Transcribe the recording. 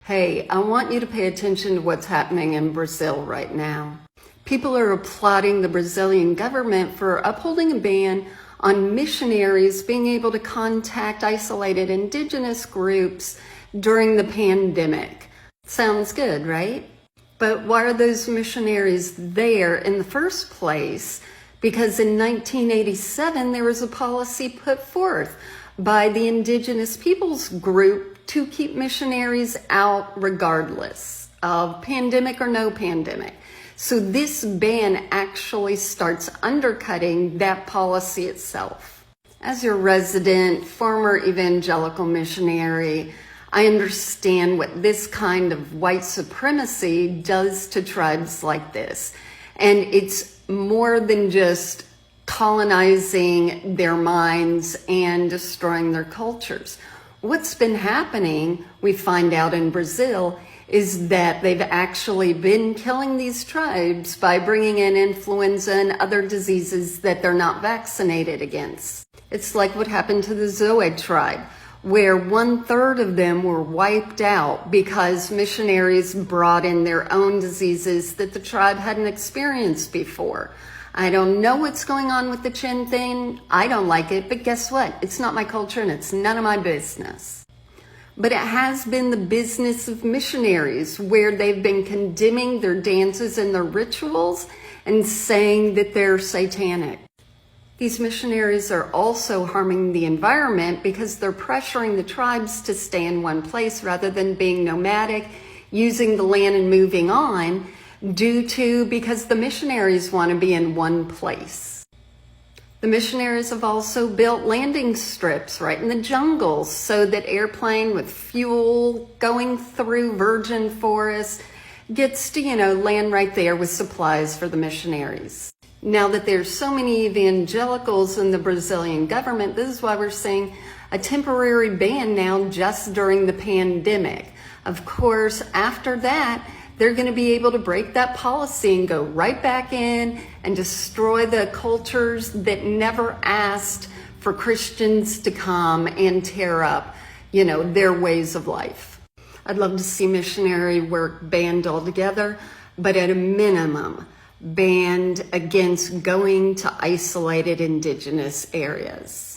Hey, I want you to pay attention to what's happening in Brazil right now. People are applauding the Brazilian government for upholding a ban on missionaries being able to contact isolated indigenous groups during the pandemic. Sounds good, right? But why are those missionaries there in the first place? Because in 1987, there was a policy put forth by the Indigenous Peoples Group to keep missionaries out regardless of pandemic or no pandemic. So this ban actually starts undercutting that policy itself. As your resident former evangelical missionary, I understand what this kind of white supremacy does to tribes like this. And it's more than just colonizing their minds and destroying their cultures. What's been happening, we find out in Brazil, is that they've actually been killing these tribes by bringing in influenza and other diseases that they're not vaccinated against. It's like what happened to the Zoe tribe, where 1/3 of them were wiped out because missionaries brought in their own diseases that the tribe hadn't experienced before. I don't know what's going on with the chin thing. I don't like it, but guess what? It's not my culture and it's none of my business. But it has been the business of missionaries where they've been condemning their dances and their rituals and saying that they're satanic. These missionaries are also harming the environment because they're pressuring the tribes to stay in one place rather than being nomadic, using the land and moving on, because the missionaries want to be in one place. The missionaries have also built landing strips right in the jungles so that airplane with fuel going through virgin forest gets to, land right there with supplies for the missionaries. Now that there's so many evangelicals in the Brazilian government, this is why we're seeing a temporary ban now just during the pandemic. Of course, after that, they're going to be able to break that policy and go right back in and destroy the cultures that never asked for Christians to come and tear up, their ways of life. I'd love to see missionary work banned altogether, but at a minimum, banned against going to isolated indigenous areas.